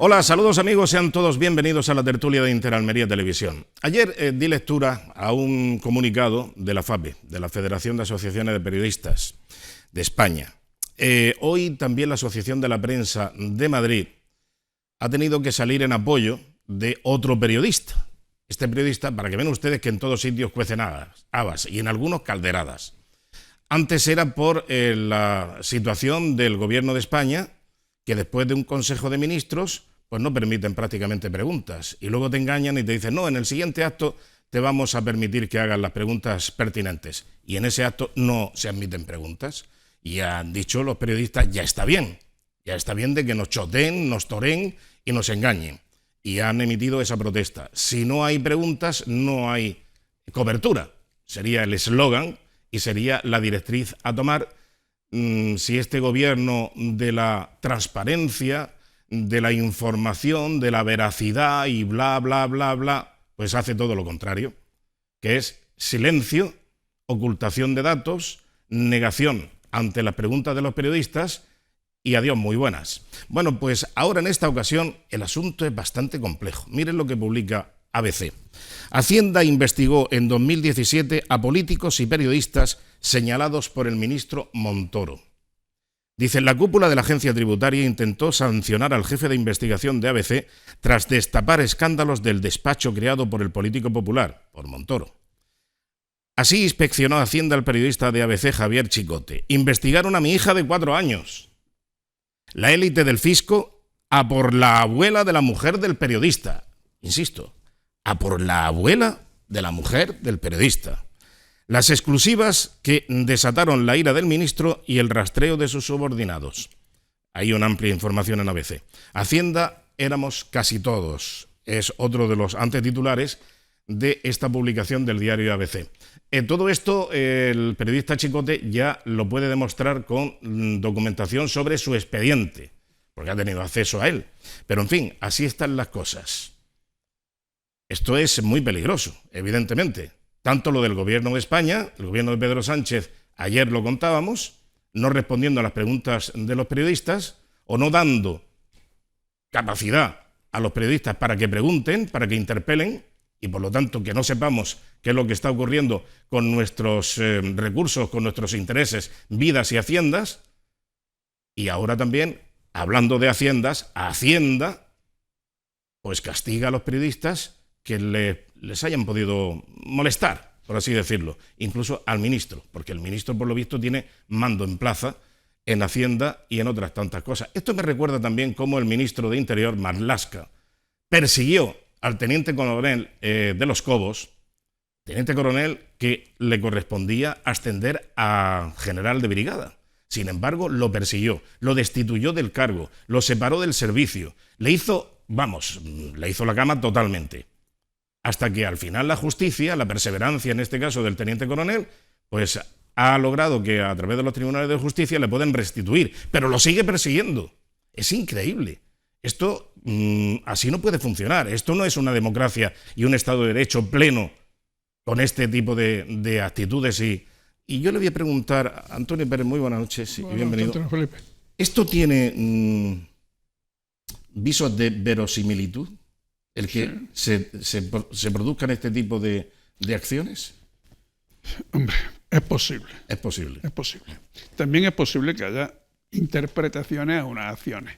Hola, saludos amigos, sean todos bienvenidos a la tertulia de Interalmería Televisión. Ayer di lectura a un comunicado de la FAPE, de la Federación de Asociaciones de Periodistas de España. Hoy también la Asociación de la Prensa de Madrid ha tenido que salir en apoyo de otro periodista. Este periodista, para que vean ustedes que en todos sitios cuecen habas y en algunos calderadas. Antes era por la situación del gobierno de España, que después de un Consejo de Ministros pues no permiten prácticamente preguntas y luego te engañan y te dicen no, en el siguiente acto te vamos a permitir que hagas las preguntas pertinentes y en ese acto no se admiten preguntas y han dicho los periodistas ya está bien de que nos choteen, nos toreen y nos engañen y han emitido esa protesta. Si no hay preguntas no hay cobertura, sería el eslogan y sería la directriz a tomar. Si este gobierno de la transparencia, de la información, de la veracidad y bla, bla, bla, bla, pues hace todo lo contrario, que es silencio, ocultación de datos, negación ante las preguntas de los periodistas y adiós, muy buenas. Bueno, pues ahora en esta ocasión el asunto es bastante complejo. Miren lo que publica ABC. Hacienda investigó en 2017 a políticos y periodistas señalados por el ministro Montoro. Dice, la cúpula de la agencia tributaria intentó sancionar al jefe de investigación de ABC tras destapar escándalos del despacho creado por el político popular, por Montoro. Así inspeccionó Hacienda al periodista de ABC Javier Chicote. Investigaron a mi hija de 4 años. La élite del fisco a por la abuela de la mujer del periodista. Insisto, a por la abuela de la mujer del periodista. Las exclusivas que desataron la ira del ministro y el rastreo de sus subordinados. Hay una amplia información en ABC. Hacienda éramos casi todos. Es otro de los antetitulares de esta publicación del diario ABC. Todo esto el periodista Chicote ya lo puede demostrar con documentación sobre su expediente, porque ha tenido acceso a él. Pero en fin, así están las cosas. Esto es muy peligroso, evidentemente. Tanto lo del gobierno de España, el gobierno de Pedro Sánchez, ayer lo contábamos, no respondiendo a las preguntas de los periodistas o no dando capacidad a los periodistas para que pregunten, para que interpelen y por lo tanto que no sepamos qué es lo que está ocurriendo con nuestros recursos, con nuestros intereses, vidas y haciendas. Y ahora también, hablando de haciendas, Hacienda pues castiga a los periodistas que les hayan podido molestar, por así decirlo, incluso al ministro, porque el ministro, por lo visto, tiene mando en plaza en Hacienda y en otras tantas cosas. Esto me recuerda también cómo el ministro de Interior, Marlaska, persiguió al teniente coronel de Los Cobos, teniente coronel que le correspondía ascender a general de brigada. Sin embargo, lo persiguió, lo destituyó del cargo, lo separó del servicio, le hizo la cama totalmente. Hasta que al final la justicia, la perseverancia en este caso del teniente coronel, pues ha logrado que a través de los tribunales de justicia le pueden restituir, pero lo sigue persiguiendo. Es increíble. Esto así no puede funcionar. Esto no es una democracia y un Estado de Derecho pleno con este tipo de actitudes. Y yo le voy a preguntar a Antonio Pérez, muy buenas noches y bienvenido. ¿Esto tiene visos de verosimilitud? ¿El que se produzcan este tipo de acciones? Hombre, es posible. Es posible. Es posible. También es posible que haya interpretaciones a unas acciones,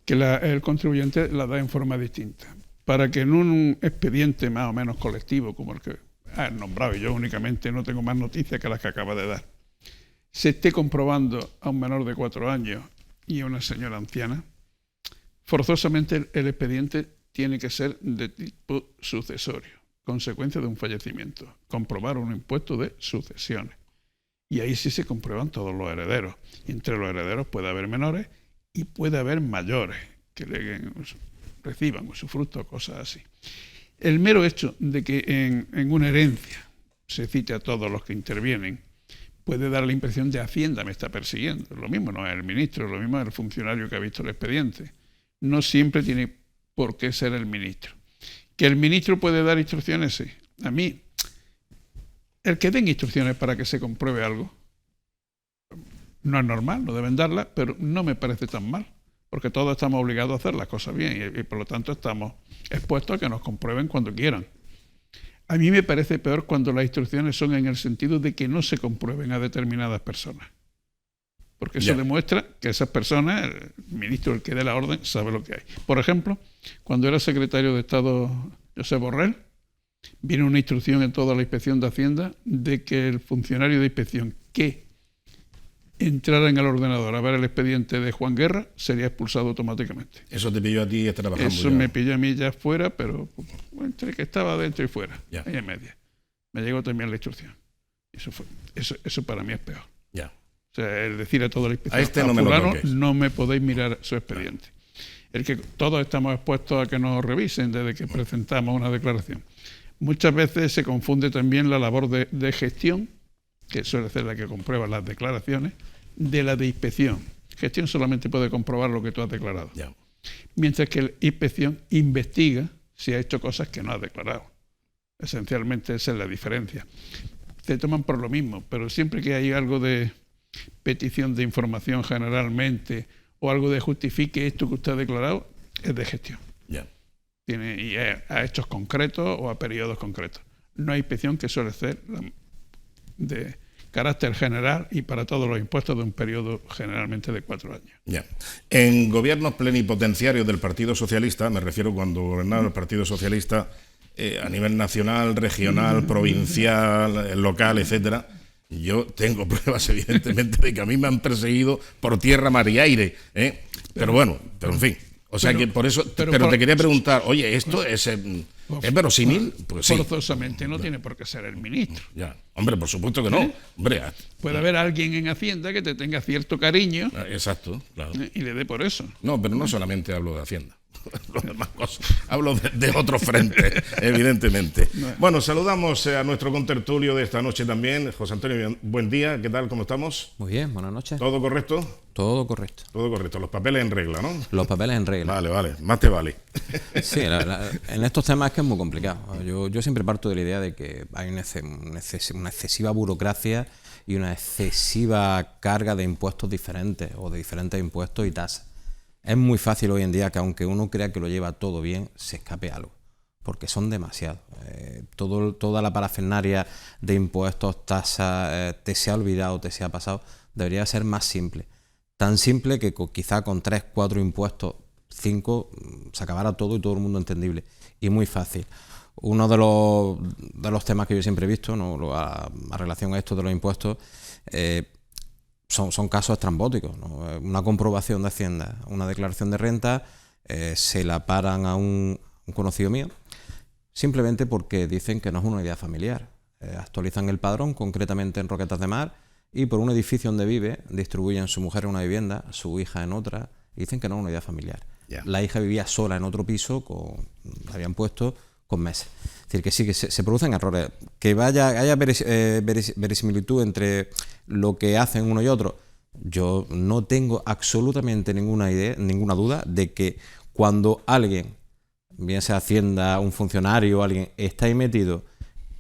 que el contribuyente las da en forma distinta. Para que en un expediente más o menos colectivo, como el que has nombrado, y yo únicamente no tengo más noticias que las que acaba de dar, se esté comprobando a un menor de 4 años y a una señora anciana, forzosamente el expediente tiene que ser de tipo sucesorio, consecuencia de un fallecimiento, comprobar un impuesto de sucesiones. Y ahí sí se comprueban todos los herederos. Y entre los herederos puede haber menores y puede haber mayores que reciban usufructo o cosas así. El mero hecho de que en una herencia se cite a todos los que intervienen puede dar la impresión de Hacienda me está persiguiendo. Lo mismo no es el ministro, lo mismo es el funcionario que ha visto el expediente. No siempre tiene por qué ser el ministro. ¿Que el ministro puede dar instrucciones? Sí. A mí, el que den instrucciones para que se compruebe algo, no es normal, no deben darlas, pero no me parece tan mal. porque todos estamos obligados a hacer las cosas bien y por lo tanto estamos expuestos a que nos comprueben cuando quieran. A mí me parece peor cuando las instrucciones son en el sentido de que no se comprueben a determinadas personas. Porque eso demuestra que esas personas, el ministro, el que dé la orden, sabe lo que hay. Por ejemplo, cuando era secretario de Estado José Borrell, vino una instrucción en toda la inspección de Hacienda de que el funcionario de inspección que entrara en el ordenador a ver el expediente de Juan Guerra sería expulsado automáticamente. Eso te pilló a ti trabajando. Eso me pilló a mí ya fuera, pero entre que estaba dentro y fuera, ahí en media. Me llegó también la instrucción. Eso para mí es peor. Ya. O sea, es decir a toda la inspección, a este no me lo toques. No me podéis mirar su expediente. El que todos estamos expuestos a que nos revisen desde que presentamos una declaración. Muchas veces se confunde también la labor de gestión, que suele ser la que comprueba las declaraciones, de la de inspección. Gestión solamente puede comprobar lo que tú has declarado. Ya. Mientras que la inspección investiga si ha hecho cosas que no has declarado. Esencialmente esa es la diferencia. Te toman por lo mismo, pero siempre que hay algo de petición de información generalmente o algo de justifique esto que usted ha declarado, es de gestión. Ya. Y a hechos concretos o a periodos concretos. No hay inspección que suele ser de carácter general y para todos los impuestos de un periodo generalmente de 4 años. Ya. En gobiernos plenipotenciarios del Partido Socialista, me refiero cuando gobernaba el Partido Socialista a nivel nacional, regional, provincial, local, etcétera, yo tengo pruebas evidentemente de que a mí me han perseguido por tierra, mar y aire, ¿eh? Pero bueno, pero en fin. O sea que por eso, pero te quería preguntar, oye, ¿esto es verosímil? Pues sí. Forzosamente no tiene por qué ser el ministro. Ya, hombre, por supuesto que no. Hombre, puede haber alguien en Hacienda que te tenga cierto cariño. Exacto, claro. Y le dé por eso. No, pero no solamente hablo de Hacienda. Las demás cosas. Hablo de otro frente, evidentemente. Bueno, saludamos a nuestro contertulio de esta noche también. José Antonio, buen día. ¿Qué tal? ¿Cómo estamos? Muy bien, buenas noches. ¿Todo correcto? Todo correcto. Todo correcto. Los papeles en regla, ¿no? Los papeles en regla. Vale, vale. Más te vale. Sí, en estos temas es que es muy complicado. Yo siempre parto de la idea de que hay una excesiva burocracia y una excesiva carga de impuestos diferentes o de diferentes impuestos y tasas. Es muy fácil hoy en día que aunque uno crea que lo lleva todo bien, se escape algo, porque son demasiados. Toda la parafernalia de impuestos, tasas, te se ha olvidado, te se ha pasado, debería ser más simple. Tan simple que quizá con 3, 4 impuestos, 5, se acabara todo y todo el mundo entendible. Y muy fácil. Uno de los temas que yo siempre he visto, ¿no? a relación a esto de los impuestos, son casos estrambóticos, ¿no? Una comprobación de Hacienda, una declaración de renta, se la paran a un conocido mío, simplemente porque dicen que no es una unidad familiar. Actualizan el padrón, concretamente en Roquetas de Mar, y por un edificio donde vive, distribuyen su mujer en una vivienda, su hija en otra, y dicen que no es una unidad familiar. Yeah. La hija vivía sola en otro piso, la habían puesto con meses. Es decir, que sí, que se producen errores. Que haya verisimilitud entre lo que hacen uno y otro, yo no tengo absolutamente ninguna duda de que cuando alguien, bien sea Hacienda, un funcionario, alguien está ahí metido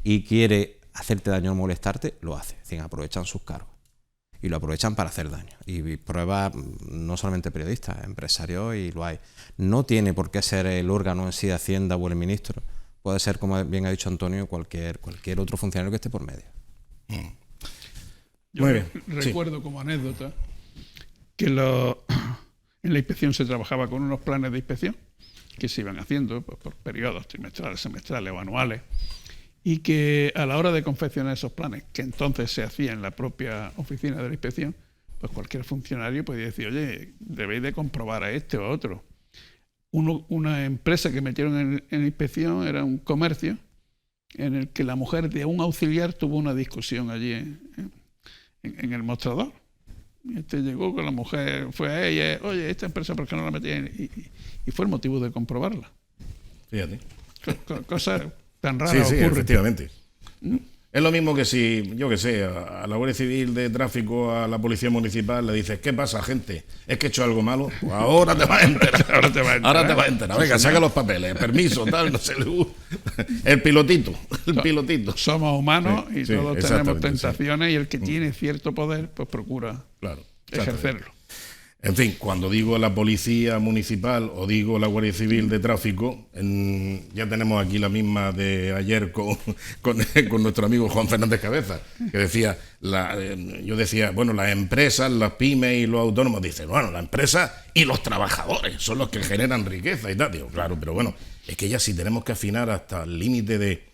y quiere hacerte daño o molestarte, lo hace. Es decir, aprovechan sus cargos y lo aprovechan para hacer daño. Y pruebas no solamente periodistas, empresarios, y lo hay. No tiene por qué ser el órgano en sí de Hacienda o el ministro. Puede ser, como bien ha dicho Antonio, cualquier otro funcionario que esté por medio. Yo recuerdo como anécdota que en la inspección se trabajaba con unos planes de inspección que se iban haciendo pues, por periodos trimestrales, semestrales o anuales, y que a la hora de confeccionar esos planes, que entonces se hacía en la propia oficina de la inspección, pues cualquier funcionario podía decir, oye, debéis de comprobar a este o a otro. Una empresa que metieron en inspección era un comercio en el que la mujer de un auxiliar tuvo una discusión allí en el mostrador. Y llegó con la mujer, fue a ella, oye, esta empresa, ¿por qué no la metían? Y fue el motivo de comprobarla. Fíjate. Cosas tan raras sí, ocurren. Efectivamente. Es lo mismo que si, yo que sé, a la Guardia Civil de Tráfico, a la Policía Municipal, le dices, ¿qué pasa, gente? ¿Es que he hecho algo malo? Pues ahora te vas a enterar. Ahora te vas a enterar. Venga, saca los papeles, permiso, tal, no sé. El pilotito. Somos humanos y todos tenemos tentaciones y el que tiene cierto poder, pues procura ejercerlo. En fin, cuando digo la policía municipal o digo la Guardia Civil de Tráfico, ya tenemos aquí la misma de ayer con nuestro amigo Juan Fernández Cabeza, que decía, yo decía, bueno, las empresas, las pymes y los autónomos, dicen, bueno, las empresas y los trabajadores son los que generan riqueza y tal. Digo, claro, pero bueno, es que ya sí tenemos que afinar hasta el límite de,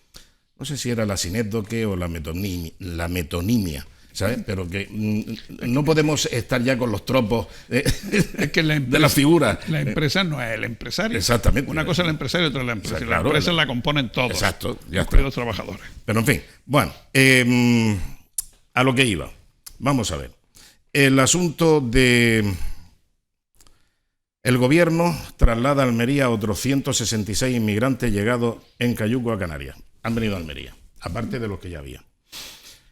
no sé si era la sinécdoque o la metonimia, ¿sabes? Pero que no podemos estar ya con los tropos es que de la figura. La empresa no es el empresario. Exactamente. Una cosa es el empresario y otra es la empresa. O sea, claro, la empresa la componen todos. Exacto. Ya incluidos los trabajadores. Pero en fin, bueno, a lo que iba. Vamos a ver. El asunto de... El gobierno traslada a Almería a otros 166 inmigrantes llegados en Cayuco a Canarias. Han venido a Almería, aparte de los que ya había.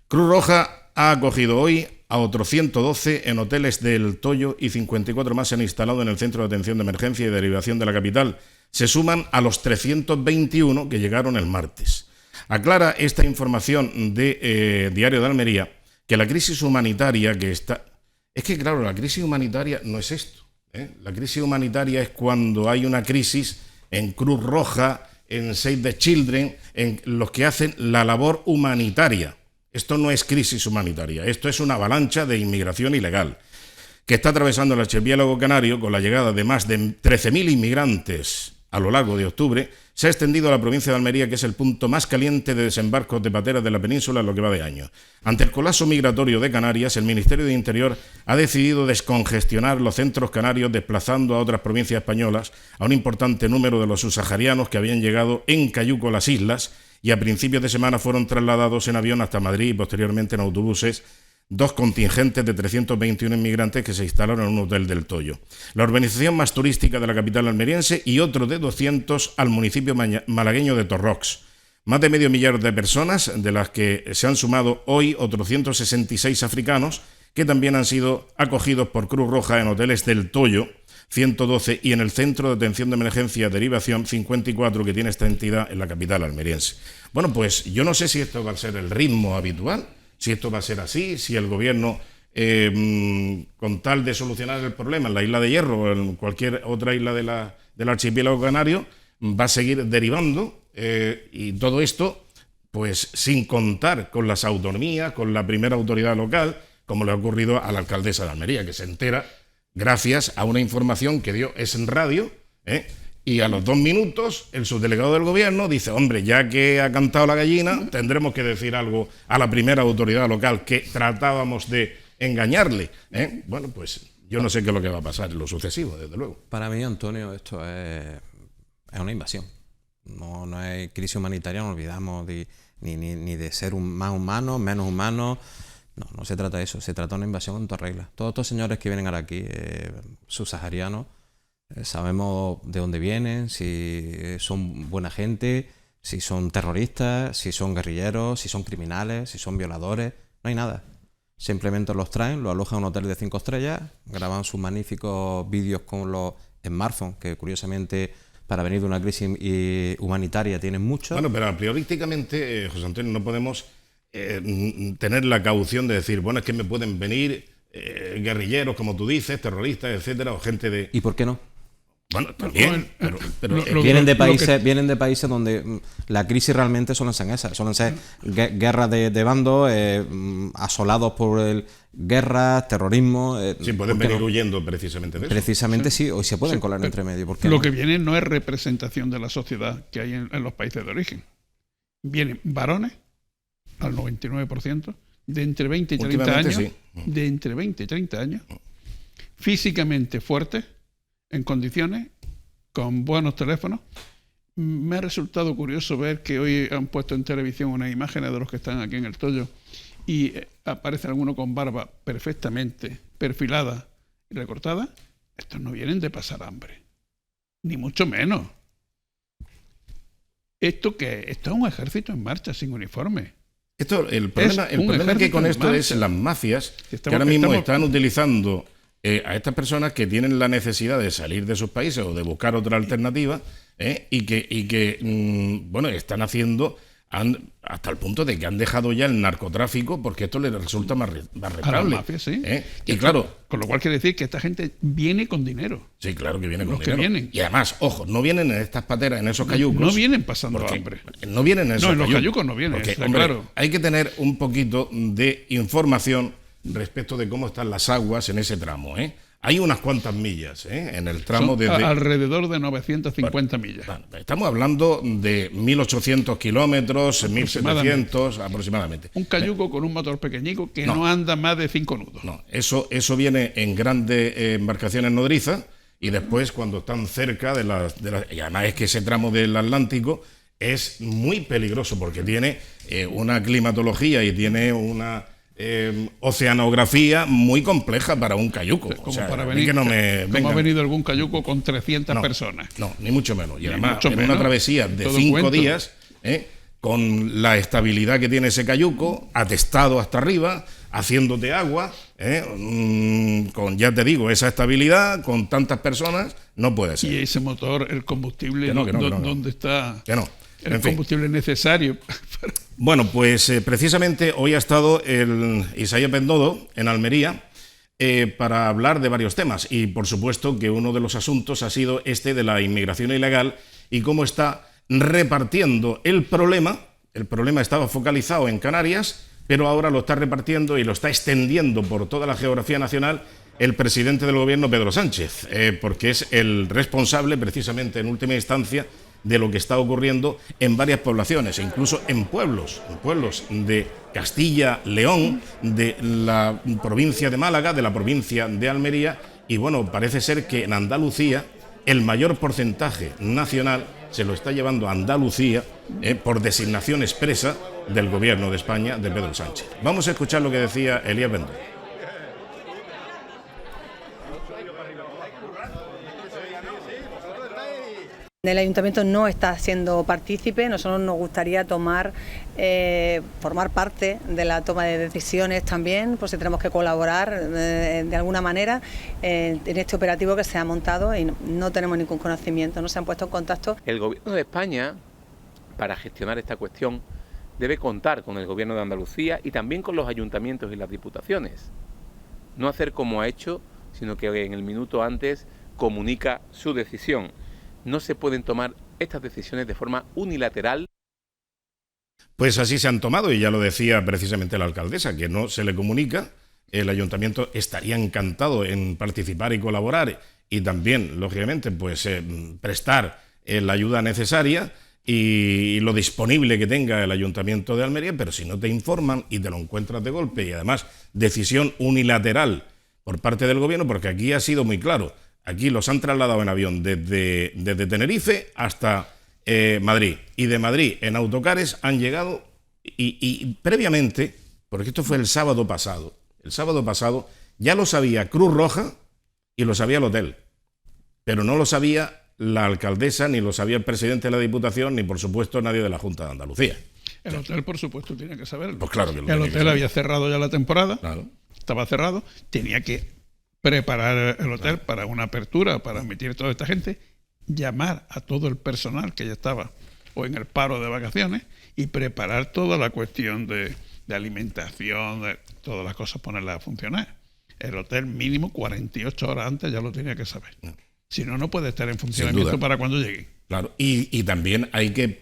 Cruz Roja ha acogido hoy a otros 112 en hoteles del Toyo y 54 más se han instalado en el Centro de Atención de Emergencia y Derivación de la capital. Se suman a los 321 que llegaron el martes. Aclara esta información de Diario de Almería que la crisis humanitaria que está... Es que claro, la crisis humanitaria no es esto. La crisis humanitaria es cuando hay una crisis en Cruz Roja, en Save the Children, en los que hacen la labor humanitaria. Esto no es crisis humanitaria, esto es una avalancha de inmigración ilegal que está atravesando el archipiélago canario con la llegada de más de 13.000 inmigrantes a lo largo de octubre. Se ha extendido a la provincia de Almería, que es el punto más caliente de desembarcos de pateras de la península en lo que va de año. Ante el colapso migratorio de Canarias, el Ministerio de Interior ha decidido descongestionar los centros canarios, desplazando a otras provincias españolas a un importante número de los subsaharianos que habían llegado en Cayuco a las islas y a principios de semana fueron trasladados en avión hasta Madrid y posteriormente en autobuses 2 contingentes de 321 inmigrantes que se instalaron en un hotel del Toyo, la urbanización más turística de la capital almeriense, y otro de 200 al municipio malagueño de Torrox. Más de medio millar de personas, de las que se han sumado hoy otros 166 africanos, que también han sido acogidos por Cruz Roja en hoteles del Toyo, 112, y en el Centro de Atención de Emergencia y Derivación, 54, que tiene esta entidad en la capital almeriense. Bueno, pues yo no sé si esto va a ser el ritmo habitual, si esto va a ser así, si el gobierno, con tal de solucionar el problema en la Isla de Hierro o en cualquier otra isla del archipiélago canario, va a seguir derivando, y todo esto pues sin contar con las autonomías, con la primera autoridad local, como le ha ocurrido a la alcaldesa de Almería, que se entera gracias a una información que dio en radio, y a los 2 minutos el subdelegado del gobierno dice, hombre, ya que ha cantado la gallina, tendremos que decir algo a la primera autoridad local que tratábamos de engañarle. Bueno, pues yo no sé qué es lo que va a pasar en lo sucesivo, desde luego. Para mí, Antonio, esto es una invasión. No es crisis humanitaria, no olvidamos ni de ser más humanos, menos humanos. No se trata de eso, se trata de una invasión en toda regla. Todos estos señores que vienen ahora aquí, subsaharianos, sabemos de dónde vienen, si son buena gente, si son terroristas, si son guerrilleros, si son criminales, si son violadores. No hay nada. Simplemente los traen, los alojan en un hotel de 5 estrellas, graban sus magníficos vídeos con los smartphones, que curiosamente para venir de una crisis humanitaria tienen mucho. Bueno, pero priorísticamente, José Antonio, no podemos tener la caución de decir, bueno, es que me pueden venir guerrilleros, como tú dices, terroristas, etcétera, o gente de... ¿Y por qué no? Bueno, también, pero vienen de países donde la crisis realmente suelen ser esas, suelen ser guerras de bandos, asolados por guerras, terrorismo. Sí, pueden venir huyendo precisamente de eso. Precisamente sí, hoy se pueden colar entre medio. ¿Por qué lo no? que viene no es representación de la sociedad que hay en los países de origen. Vienen varones, al 99%, de entre 20 y 30 años, sí. De entre 20 y 30 años, físicamente fuertes, en condiciones, con buenos teléfonos. Me ha resultado curioso ver que hoy han puesto en televisión unas imágenes de los que están aquí en el Toyo y aparece alguno con barba perfectamente perfilada y recortada. Estos no vienen de pasar hambre, ni mucho menos. Esto es un ejército en marcha sin uniforme. El problema que con esto es las mafias que ahora mismo están utilizando a estas personas que tienen la necesidad de salir de sus países o de buscar otra alternativa, y que bueno, están haciendo hasta el punto de que han dejado ya el narcotráfico porque esto les resulta más rentable. A la mafia, sí. Y claro, con lo cual quiere decir que esta gente viene con dinero. Sí, claro que viene con Los dinero. que vienen. Y además, ojo, no vienen en estas pateras, en esos cayucos. No vienen pasando hambre. No vienen en esos en los cayucos no vienen, porque, está hombre, claro. hay que tener un poquito de información respecto de cómo están las aguas en ese tramo, ¿eh? Hay unas cuantas millas en el tramo Son alrededor de 950 millas. Bueno, estamos hablando de 1.800 kilómetros, 1.700 aproximadamente. Un cayuco con un motor pequeñico que no anda más de 5 nudos. No, eso viene en grandes embarcaciones nodrizas y después cuando están cerca de las... Y además es que ese tramo del Atlántico es muy peligroso porque tiene una climatología y tiene una... oceanografía muy compleja para un cayuco. Como para venir, como ha venido algún cayuco con 300 personas. No, ni mucho menos. Y además, mucho en menos, una travesía de 5 días, con la estabilidad que tiene ese cayuco, atestado hasta arriba, haciéndote agua, con, ya te digo, esa estabilidad, con tantas personas, no puede ser. Y ese motor, el combustible, ¿dónde está? Que no. El combustible necesario. Bueno, pues precisamente hoy ha estado el Isaías Bendodo en Almería para hablar de varios temas y por supuesto que uno de los asuntos ha sido este de la inmigración ilegal y cómo está repartiendo el problema. El problema estaba focalizado en Canarias, pero ahora lo está repartiendo y lo está extendiendo por toda la geografía nacional el presidente del gobierno, Pedro Sánchez, porque es el responsable precisamente en última instancia de lo que está ocurriendo en varias poblaciones, e incluso en pueblos de Castilla, León, de la provincia de Málaga, de la provincia de Almería, y bueno, parece ser que en Andalucía el mayor porcentaje nacional se lo está llevando a Andalucía por designación expresa del gobierno de España, de Pedro Sánchez. Vamos a escuchar lo que decía Elías Bendodo. El ayuntamiento no está siendo partícipe, nosotros nos gustaría formar parte de la toma de decisiones también, pues si tenemos que colaborar de alguna manera en este operativo que se ha montado y no tenemos ningún conocimiento, no se han puesto en contacto. El gobierno de España, para gestionar esta cuestión, debe contar con el gobierno de Andalucía y también con los ayuntamientos y las diputaciones. No hacer como ha hecho, sino que en el minuto antes comunica su decisión. No se pueden tomar estas decisiones de forma unilateral. Pues así se han tomado y ya lo decía precisamente la alcaldesa, que no se le comunica. El ayuntamiento estaría encantado en participar y colaborar y también, lógicamente, pues prestar la ayuda necesaria y lo disponible que tenga el ayuntamiento de Almería, pero si no te informan y te lo encuentras de golpe y además decisión unilateral por parte del gobierno, porque aquí ha sido muy claro. Aquí los han trasladado en avión desde Tenerife hasta Madrid. Y de Madrid en autocares han llegado y previamente, porque esto fue el sábado pasado ya lo sabía Cruz Roja y lo sabía el hotel. Pero no lo sabía la alcaldesa, ni lo sabía el presidente de la Diputación, ni por supuesto nadie de la Junta de Andalucía. El hotel, por supuesto, tiene que saberlo. Pues claro que el hotel había cerrado ya la temporada, claro. Estaba cerrado, tenía que preparar el hotel para una apertura, para admitir a toda esta gente, llamar a todo el personal que ya estaba o en el paro de vacaciones y preparar toda la cuestión de alimentación, de todas las cosas, ponerlas a funcionar. El hotel mínimo 48 horas antes ya lo tenía que saber. Si no, no puede estar en funcionamiento para cuando llegue. Claro, y también hay que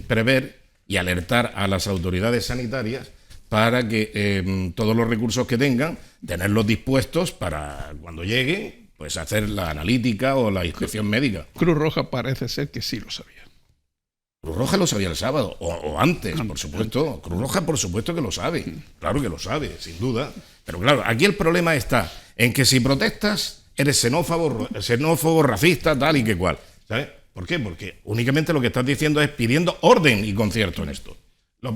prever y alertar a las autoridades sanitarias para que todos los recursos que tengan, tenerlos dispuestos para cuando lleguen, pues hacer la analítica o la inspección médica. Cruz Roja parece ser que sí lo sabía. Cruz Roja lo sabía el sábado, o antes, por supuesto. Cruz Roja, por supuesto que lo sabe. Claro que lo sabe, sin duda. Pero claro, aquí el problema está en que si protestas, eres xenófobo, racista, tal y que cual. ¿Sabes? ¿Por qué? Porque únicamente lo que estás diciendo es pidiendo orden y concierto en esto.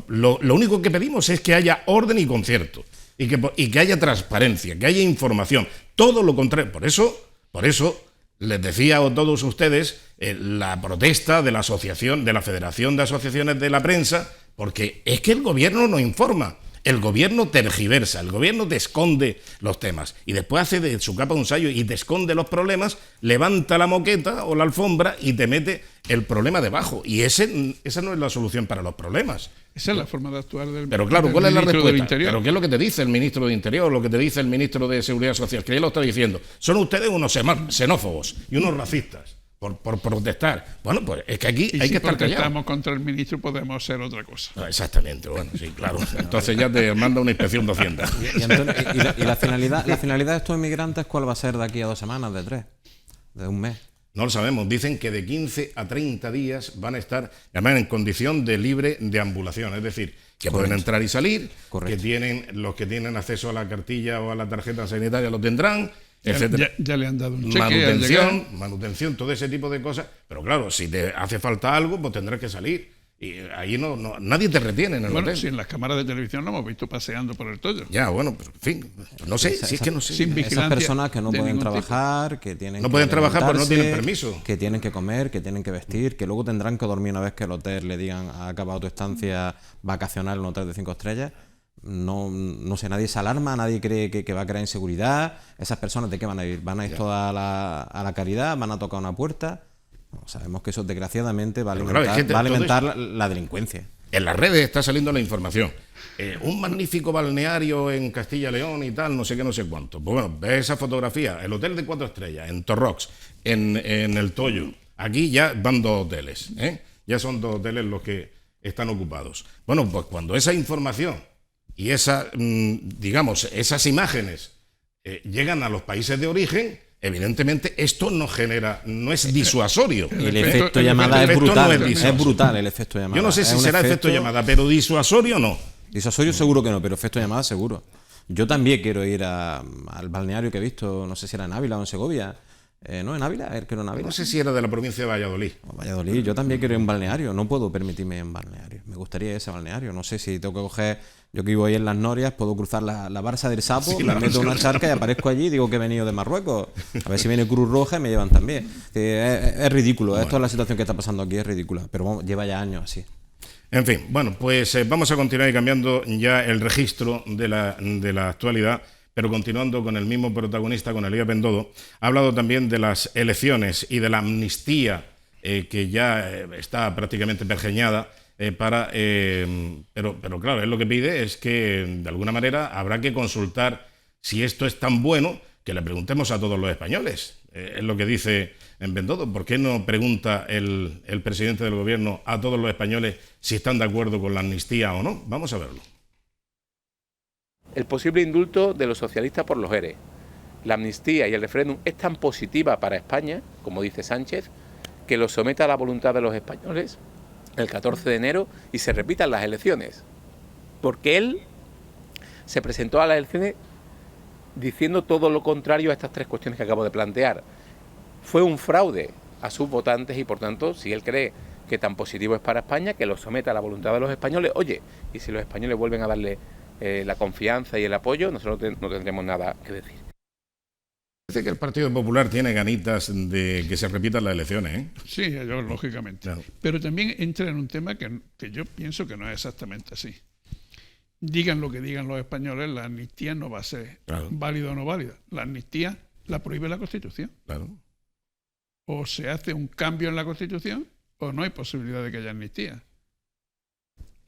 Lo único que pedimos es que haya orden y concierto y que haya transparencia, que haya información. Todo lo contrario. Por eso les decía a todos ustedes la protesta de la asociación, de la Federación de Asociaciones de la Prensa, porque es que el gobierno no informa. El gobierno tergiversa, el gobierno te esconde los temas y después hace de su capa un sayo y te esconde los problemas, levanta la moqueta o la alfombra y te mete el problema debajo. Y esa no es la solución para los problemas. Esa es la forma de actuar del Pero claro, ¿cuál es la ministro del respuesta? Interior. ¿Pero qué es lo que te dice el ministro de Interior, lo que te dice el ministro de Seguridad Social? Que ya lo está diciendo. Son ustedes unos xenófobos y unos racistas por protestar. Bueno, pues es que aquí hay que estar callados. Si protestamos contra el ministro podemos ser otra cosa. Exactamente, bueno, sí, claro. Entonces ya te manda una inspección de Hacienda. ¿Y la finalidad de estos inmigrantes cuál va a ser de aquí a 2 semanas, de 3, de un mes? No lo sabemos. Dicen que de 15 a 30 días van a estar, además, en condición de libre deambulación. Es decir, que pueden entrar y salir, Correcto. que los que tienen acceso a la cartilla o a la tarjeta sanitaria lo tendrán, etcétera. Ya le han dado un cheque al llegar. Manutención, todo ese tipo de cosas. Pero claro, si te hace falta algo, pues tendrás que salir. Y ahí nadie te retiene en el Bueno, hotel. si en las cámaras de televisión lo hemos visto paseando por el Toyo. Ya, bueno, pero en fin, no sé, si es que no sé. Sin Esas vigilancia personas que no de pueden ningún trabajar, que tienen No que pueden trabajar, pero no alimentarse, tienen permiso. que tienen que comer, que tienen que vestir, que luego tendrán que dormir una vez que el hotel le digan ha acabado tu estancia vacacional en un hotel de 5 estrellas. No sé, nadie se alarma, nadie cree que va a crear inseguridad. Esas personas, ¿de qué van a ir? ¿Van a ir todas a la caridad? ¿Van a tocar una puerta? No, sabemos que eso desgraciadamente va a Pero claro, alimentar la delincuencia. En las redes está saliendo la información. Un magnífico balneario en Castilla y León y tal, no sé qué, no sé cuánto. Pues bueno, ves esa fotografía, el hotel de 4 estrellas, en Torrox, en el Toyo. Aquí ya van 2 hoteles, ¿eh? Ya son 2 hoteles los que están ocupados. Bueno, pues cuando esa información y esas imágenes llegan a los países de origen, evidentemente esto no es disuasorio. El efecto llamada es brutal, es brutal el efecto llamada. Yo no sé si será efecto llamada, pero disuasorio no. Disuasorio seguro que no, pero efecto llamada seguro. Yo también quiero ir al balneario que he visto, no sé si era en Ávila o en Segovia. ¿No? ¿En Ávila? Creo en Ávila. No sé si era de la provincia de Valladolid. Valladolid, yo también quiero ir a un balneario, no puedo permitirme un balneario. Me gustaría ese balneario, no sé si tengo que coger, yo que vivo ahí en Las Norias, puedo cruzar la Barça del Sapo, Sí, me meto en una charca y aparezco allí y digo que he venido de Marruecos. A ver si viene Cruz Roja y me llevan también. Es ridículo, bueno. Esto es la situación que está pasando aquí, es ridícula, pero bueno, lleva ya años así. En fin, bueno, pues vamos a continuar cambiando ya el registro de la actualidad, pero continuando con el mismo protagonista, con Elías Bendodo. Ha hablado también de las elecciones y de la amnistía que ya está prácticamente pergeñada, pero claro, él lo que pide es que de alguna manera habrá que consultar si esto es tan bueno, que le preguntemos a todos los españoles. Es lo que dice en Bendodo. ¿Por qué no pregunta el presidente del gobierno a todos los españoles si están de acuerdo con la amnistía o no? Vamos a verlo. El posible indulto de los socialistas por los ERE. La amnistía y el referéndum es tan positiva para España, como dice Sánchez, que lo someta a la voluntad de los españoles el 14 de enero y se repitan las elecciones. Porque él se presentó a las elecciones diciendo todo lo contrario a estas 3 cuestiones que acabo de plantear. Fue un fraude a sus votantes y, por tanto, si él cree que tan positivo es para España, que lo someta a la voluntad de los españoles. Oye, y si los españoles vuelven a darle la confianza y el apoyo, nosotros no tendremos nada que decir. Parece que el Partido Popular tiene ganitas de que se repitan las elecciones, ¿eh? Sí, ellos, lógicamente. Claro. Pero también entra en un tema que yo pienso que no es exactamente así. Digan lo que digan los españoles, la amnistía no va a ser válida o no válida. La amnistía la prohíbe la Constitución. Claro. O se hace un cambio en la Constitución o no hay posibilidad de que haya amnistía.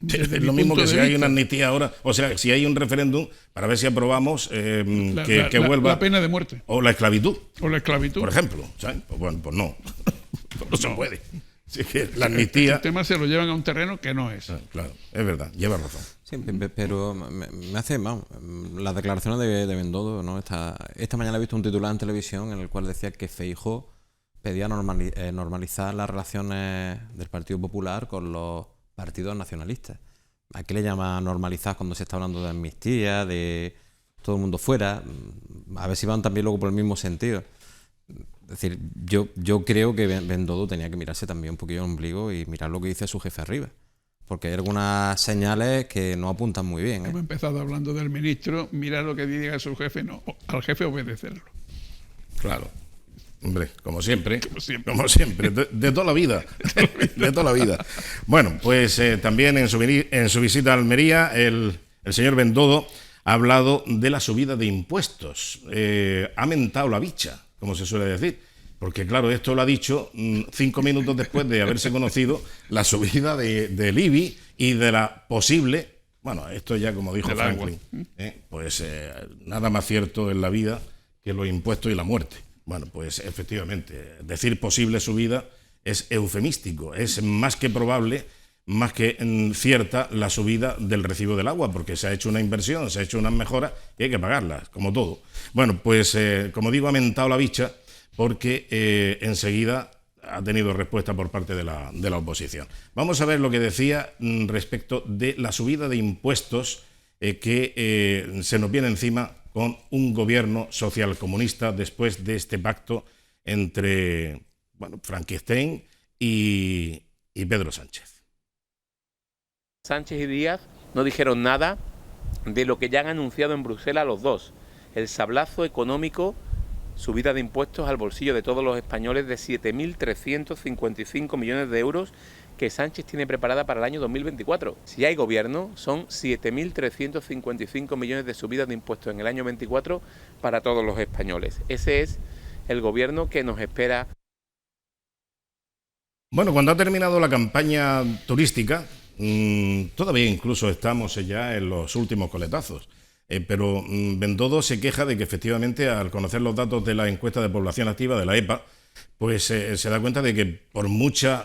Es lo mismo que si hay una amnistía ahora, o sea, si hay un referéndum para ver si aprobamos que vuelva la pena de muerte. O la esclavitud. O la esclavitud. Por ejemplo, ¿sabes? Pues bueno, pues no. No se puede. Si es que la amnistía... El tema se lo llevan a un terreno que no es. Claro, es verdad, lleva razón. Sí, pero me hace, vamos, las declaraciones de Bendodo, ¿no? Esta mañana he visto un titular en televisión en el cual decía que Feijóo pedía normalizar las relaciones del Partido Popular con los partidos nacionalistas. ¿A qué le llama normalizar cuando se está hablando de amnistía, de todo el mundo fuera? A ver si van también luego por el mismo sentido. Es decir, yo creo que Bendodo tenía que mirarse también un poquillo el ombligo y mirar lo que dice su jefe arriba. Porque hay algunas señales que no apuntan muy bien. Hemos empezado hablando del ministro, mirar lo que diga su jefe, no, al jefe obedecerlo. Claro. Hombre, como siempre. De toda la vida. De toda la vida. Bueno, pues también en su visita a Almería, el señor Bendodo ha hablado de la subida de impuestos. Ha mentado la bicha, como se suele decir. Porque claro, esto lo ha dicho 5 minutos después de haberse conocido la subida del IBI y de la posible, bueno, esto ya como dijo Franklin, pues nada más cierto en la vida que los impuestos y la muerte. Bueno, pues efectivamente, decir posible subida es eufemístico, es más que probable, más que cierta la subida del recibo del agua, porque se ha hecho una inversión, se ha hecho unas mejoras y hay que pagarlas, como todo. Bueno, pues como digo, ha mentado la bicha, porque enseguida ha tenido respuesta por parte de la oposición. Vamos a ver lo que decía respecto de la subida de impuestos que se nos viene encima con un gobierno socialcomunista después de este pacto entre Frankenstein y Pedro Sánchez. Sánchez y Díaz no dijeron nada de lo que ya han anunciado en Bruselas los dos, el sablazo económico, subida de impuestos al bolsillo de todos los españoles de 7.355 millones de euros que Sánchez tiene preparada para el año 2024. Si hay gobierno, son 7.355 millones de subidas de impuestos en el año 24 para todos los españoles. Ese es el gobierno que nos espera. Bueno, cuando ha terminado la campaña turística, todavía incluso estamos ya en los últimos coletazos. Pero Bendodo se queja de que efectivamente al conocer los datos de la encuesta de población activa de la EPA, pues se da cuenta de que por mucha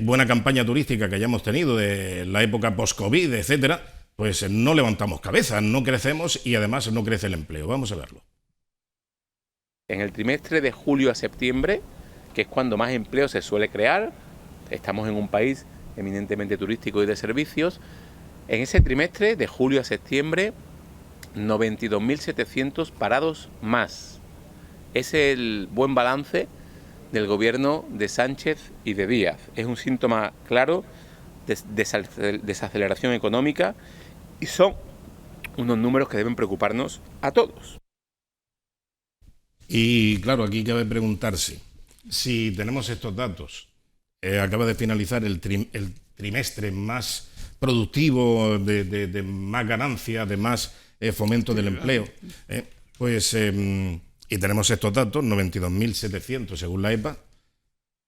buena campaña turística que hayamos tenido de la época post-COVID, etcétera, pues no levantamos cabeza, no crecemos y además no crece el empleo. Vamos a verlo. En el trimestre de julio a septiembre, que es cuando más empleo se suele crear, estamos en un país eminentemente turístico y de servicios, en ese trimestre de julio a septiembre 92.700 parados más. Ese es el buen balance del gobierno de Sánchez y de Díaz. Es un síntoma claro de desaceleración económica y son unos números que deben preocuparnos a todos. Y claro, aquí cabe preguntarse, si tenemos estos datos, acaba de finalizar el trimestre más productivo, de más ganancia, de más fomento del empleo, y tenemos estos datos, 92.700 según la EPA,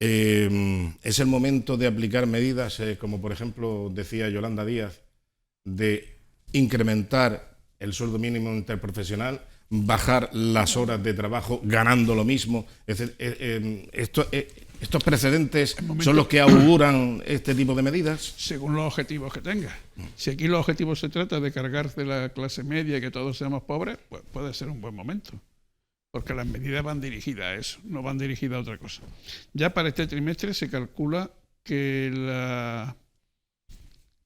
es el momento de aplicar medidas como por ejemplo decía Yolanda Díaz, de incrementar el sueldo mínimo interprofesional, bajar las horas de trabajo ganando lo mismo. Es decir, estos precedentes son los que auguran este tipo de medidas. Según los objetivos que tenga. Si aquí los objetivos se trata de cargarse la clase media y que todos seamos pobres, pues puede ser un buen momento. Porque las medidas van dirigidas a eso, no van dirigidas a otra cosa. Ya para este trimestre se calcula que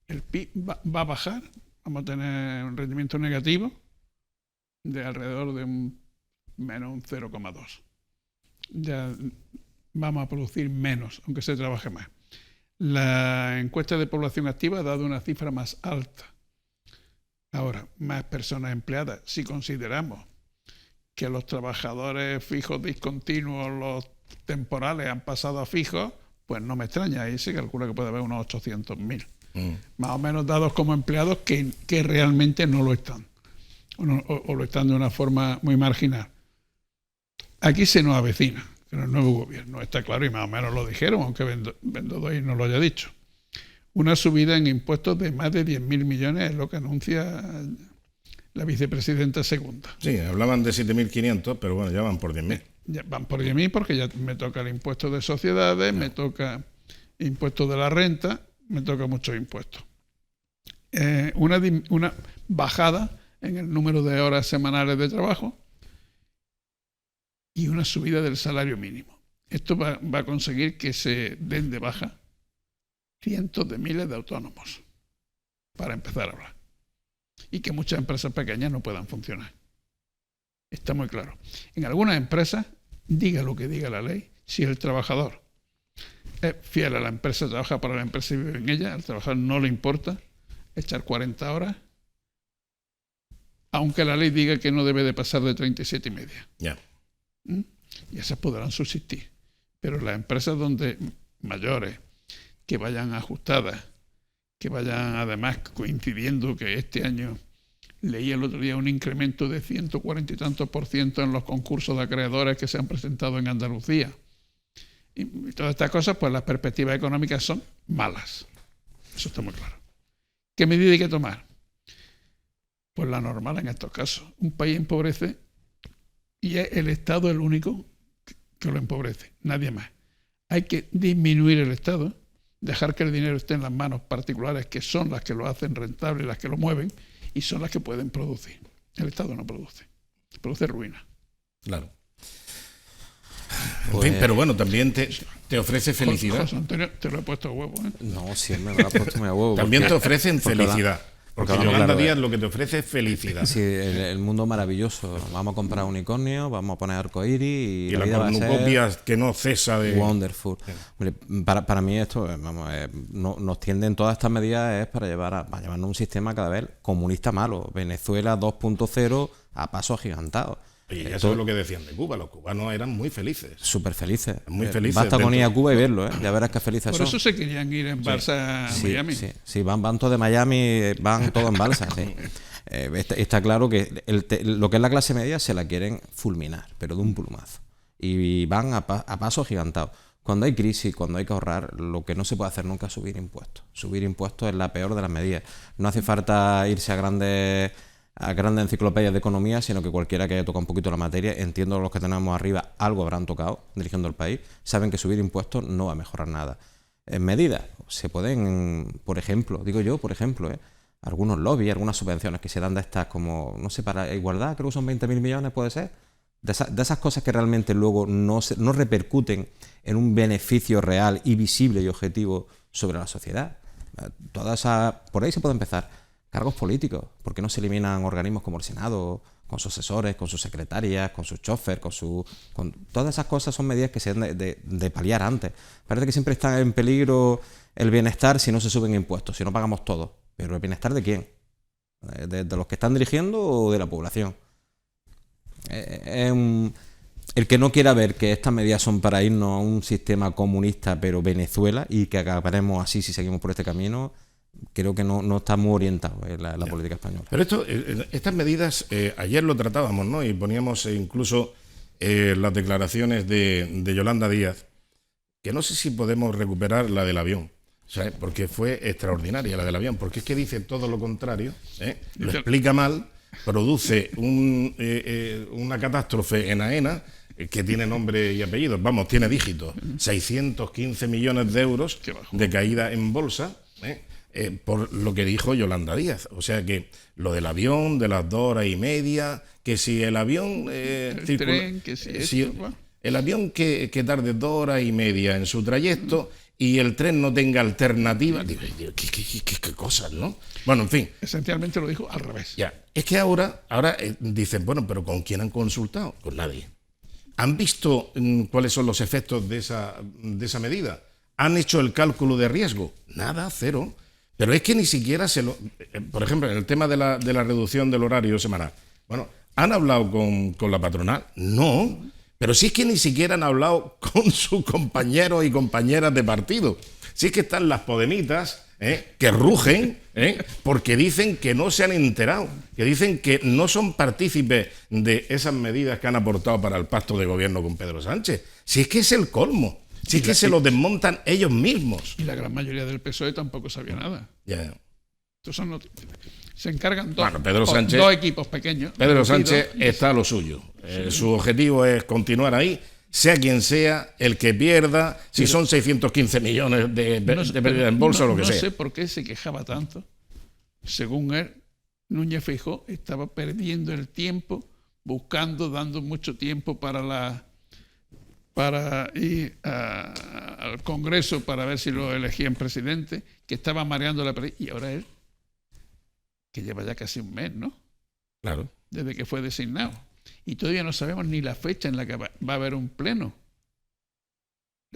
el PIB va a bajar, vamos a tener un rendimiento negativo de alrededor de menos un 0,2. Ya vamos a producir menos, aunque se trabaje más. La encuesta de población activa ha dado una cifra más alta. Ahora, más personas empleadas. Si consideramos que los trabajadores fijos discontinuos, los temporales han pasado a fijos, pues no me extraña. Ahí se calcula que puede haber unos 800.000. Más o menos dados como empleados que realmente no lo están. O lo están de una forma muy marginal. Aquí se nos avecina el nuevo gobierno, está claro, y más o menos lo dijeron, aunque Bendodo ahí no lo haya dicho. Una subida en impuestos de más de 10.000 millones es lo que anuncia la vicepresidenta segunda. Sí, hablaban de 7.500, pero bueno, ya van por 10.000. Ya van por 10.000 porque ya me toca el impuesto de sociedades, me toca impuesto de la renta, me toca muchos impuestos. Una bajada en el número de horas semanales de trabajo y una subida del salario mínimo. Esto va a conseguir que se den de baja cientos de miles de autónomos, para empezar a hablar. Y que muchas empresas pequeñas no puedan funcionar. Está muy claro. En algunas empresas, diga lo que diga la ley, si el trabajador es fiel a la empresa, trabaja para la empresa y vive en ella, al trabajador no le importa echar 40 horas, aunque la ley diga que no debe de pasar de 37 y media. Ya. Y esas podrán subsistir. Pero las empresas donde mayores, que vayan ajustadas, que vayan además coincidiendo que este año Leí el otro día un incremento de 140 y tantos % en los concursos de acreedores que se han presentado en Andalucía. Y todas estas cosas, pues las perspectivas económicas son malas. Eso está muy claro. ¿Qué medida hay que tomar? Pues la normal en estos casos. Un país empobrece y es el Estado el único que lo empobrece, nadie más. Hay que disminuir el Estado, dejar que el dinero esté en las manos particulares, que son las que lo hacen rentable, las que lo mueven, y son las que pueden producir. El Estado no produce, produce ruina. Claro. En fin, pero bueno, también te ofrece felicidad. José Antonio, te lo he puesto a huevo, ¿eh? No, siempre me lo has puesto muy a huevo. También te ofrecen felicidad. Porque Yolanda claro, Díaz lo que te ofrece es felicidad. Sí, el mundo maravilloso. Vamos a comprar unicornio, vamos a poner arcoíris y la vida cornucopia que no cesa de... Wonderful. Hombre, para mí esto, nos tienden todas estas medidas es para llevarnos a un sistema cada vez comunista malo. Venezuela 2.0 a pasos agigantados. Oye, ya sabes lo que decían de Cuba. Los cubanos eran muy felices. Súper felices. Muy felices. Basta con ir a Cuba y verlo, ¿eh? Ya verás qué felices son. Por eso se querían ir en balsa a Miami. Sí, van todos de Miami, van todos en balsa, sí. Está claro que lo que es la clase media se la quieren fulminar, pero de un plumazo. Y van a pasos gigantados. Cuando hay crisis, cuando hay que ahorrar, lo que no se puede hacer nunca es subir impuestos. Subir impuestos es la peor de las medidas. No hace falta irse a grandes enciclopedias de economía, sino que cualquiera que haya tocado un poquito la materia, entiendo los que tenemos arriba, algo habrán tocado dirigiendo el país, saben que subir impuestos no va a mejorar nada. En medidas, se pueden, por ejemplo, algunos lobbies, algunas subvenciones que se dan de estas como, no sé, para igualdad, creo que son 20.000 millones, puede ser, de esas cosas que realmente luego no repercuten en un beneficio real y visible y objetivo sobre la sociedad. Por ahí se puede empezar. Cargos políticos, ¿por qué no se eliminan organismos como el Senado, con sus asesores, con sus secretarias, con sus chofer, con todas esas cosas son medidas que se deben de paliar antes? Parece que siempre está en peligro el bienestar si no se suben impuestos, si no pagamos todo. ¿Pero el bienestar de quién? ¿De los que están dirigiendo o de la población? El que no quiera ver que estas medidas son para irnos a un sistema comunista, pero Venezuela, y que acabaremos así si seguimos por este camino, creo que no está muy orientado en la política española. Pero estas medidas, ayer lo tratábamos, ¿no? Y poníamos incluso las declaraciones de Yolanda Díaz, que no sé si podemos recuperar la del avión, ¿sabes? Porque fue extraordinaria la del avión, porque es que dice todo lo contrario, lo explica mal, produce una catástrofe en AENA que tiene nombre y apellidos, vamos, tiene dígitos, 615 millones de euros de caída en bolsa, por lo que dijo Yolanda Díaz. O sea que lo del avión, de las 2 horas y media, que si el avión tren, que el avión que tarde 2 horas y media en su trayecto y el tren no tenga alternativa, digo, ¿qué cosas, ¿no? Bueno, en fin. Esencialmente lo dijo al revés. Ya, es que ahora dicen, bueno, pero ¿con quién han consultado? Con nadie. ¿Han visto cuáles son los efectos de esa medida? ¿Han hecho el cálculo de riesgo? Nada, cero. Pero es que ni siquiera por ejemplo, en el tema de la reducción del horario semanal. Bueno, ¿han hablado con la patronal? No. Pero sí es que ni siquiera han hablado con sus compañeros y compañeras de partido. Sí es que están las podemitas, que rugen, porque dicen que no se han enterado, que dicen que no son partícipes de esas medidas que han aportado para el pacto de gobierno con Pedro Sánchez. Si es que es el colmo. Si es que se lo desmontan ellos mismos. Y la gran mayoría del PSOE tampoco sabía nada. Ya. Se encargan dos equipos pequeños. Pedro Sánchez está a lo suyo. Su objetivo es continuar ahí, sea quien sea, el que pierda, si son 615 millones de pérdida en bolsa o lo que sea. No sé por qué se quejaba tanto. Según él, Núñez Feijóo estaba perdiendo el tiempo, dando mucho tiempo para ir al Congreso para ver si lo elegían presidente, que estaba mareando la perdiz. Y ahora él, que lleva ya casi un mes, ¿no? Claro. Desde que fue designado. Y todavía no sabemos ni la fecha en la que va a haber un pleno.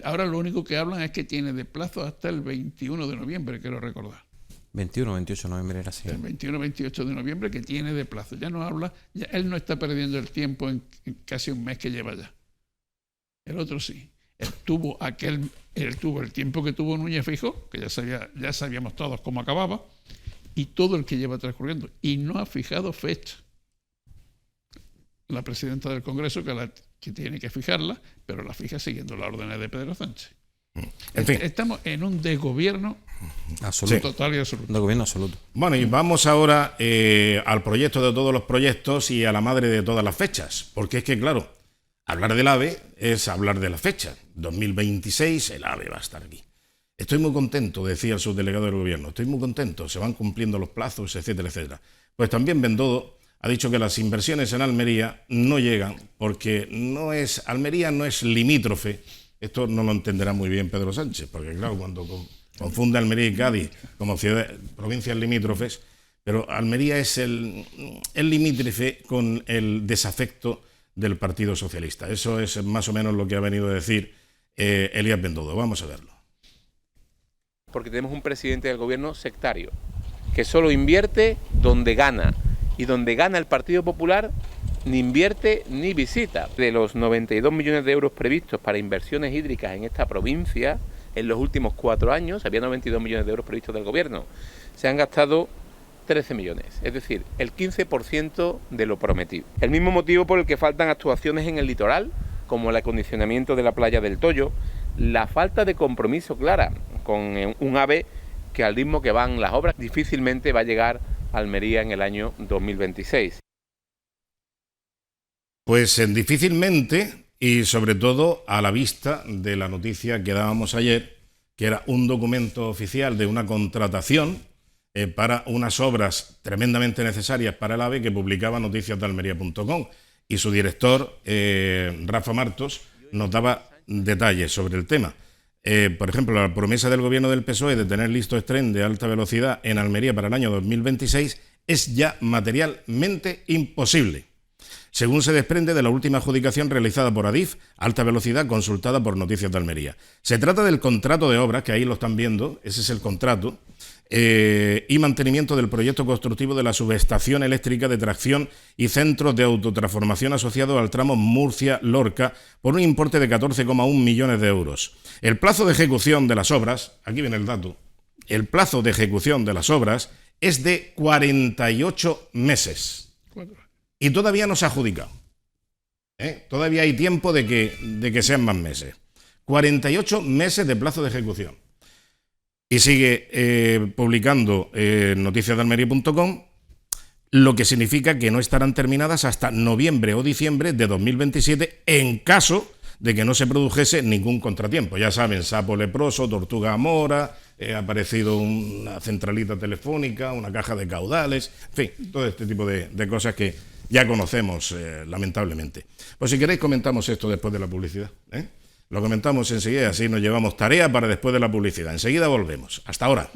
Ahora lo único que hablan es que tiene de plazo hasta el 21 de noviembre, quiero recordar. 21 o 28 de noviembre era así. El 21 o 28 de noviembre que tiene de plazo. Ya no habla, él no está perdiendo el tiempo en casi un mes que lleva ya. El otro sí. Él tuvo el tiempo que tuvo Núñez Feijóo, que ya sabíamos todos cómo acababa, y todo el que lleva transcurriendo, y no ha fijado fecha. La presidenta del Congreso, que tiene que fijarla, pero la fija siguiendo las órdenes de Pedro Sánchez. En fin. Estamos en un desgobierno Absoluto. total y absoluto. De gobierno absoluto. Bueno, y vamos ahora al proyecto de todos los proyectos y a la madre de todas las fechas, porque es que, claro, hablar del AVE es hablar de la fecha. 2026 el AVE va a estar aquí. Estoy muy contento, decía el subdelegado del gobierno, estoy muy contento, se van cumpliendo los plazos, etcétera, etcétera. Pues también Bendodo ha dicho que las inversiones en Almería no llegan porque Almería no es limítrofe. Esto no lo entenderá muy bien Pedro Sánchez, porque claro, cuando confunde Almería y Cádiz como provincias limítrofes, pero Almería es el limítrofe con el desafecto del Partido Socialista. Eso es más o menos lo que ha venido a decir Elías Bendodo. Vamos a verlo. Porque tenemos un presidente del gobierno sectario, que solo invierte donde gana, y donde gana el Partido Popular ni invierte ni visita. De los 92 millones de euros previstos para inversiones hídricas en esta provincia, en los últimos 4 años, había 92 millones de euros previstos del gobierno, se han gastado 13 millones, es decir, el 15% de lo prometido. El mismo motivo por el que faltan actuaciones en el litoral, como el acondicionamiento de la playa del Toyo, la falta de compromiso clara con un AVE que al ritmo que van las obras difícilmente va a llegar a Almería en el año 2026. Pues difícilmente, y sobre todo a la vista de la noticia que dábamos ayer, que era un documento oficial de una contratación para unas obras tremendamente necesarias para el AVE que publicaba noticiasdealmería.com, y su director, Rafa Martos, nos daba detalles sobre el tema. Por ejemplo, la promesa del gobierno del PSOE de tener listo el tren de alta velocidad en Almería para el año 2026 es ya materialmente imposible, según se desprende de la última adjudicación realizada por Adif, alta velocidad, consultada por Noticias de Almería. Se trata del contrato de obras, que ahí lo están viendo, ese es el contrato, y mantenimiento del proyecto constructivo de la subestación eléctrica de tracción y centros de autotransformación asociados al tramo Murcia-Lorca por un importe de 14,1 millones de euros. El plazo de ejecución de las obras, aquí viene el dato, el plazo de ejecución de las obras es de 48 meses. Y todavía no se ha adjudicado. Todavía hay tiempo de que sean más meses. 48 meses de plazo de ejecución. Y sigue publicando noticiasdealmería.com, lo que significa que no estarán terminadas hasta noviembre o diciembre de 2027 en caso de que no se produjese ningún contratiempo. Ya saben, sapo leproso, tortuga mora, ha aparecido una centralita telefónica, una caja de caudales, en fin, todo este tipo de cosas que ya conocemos, lamentablemente. Pues si queréis comentamos esto después de la publicidad, Lo comentamos enseguida, así nos llevamos tarea para después de la publicidad. Enseguida volvemos. Hasta ahora.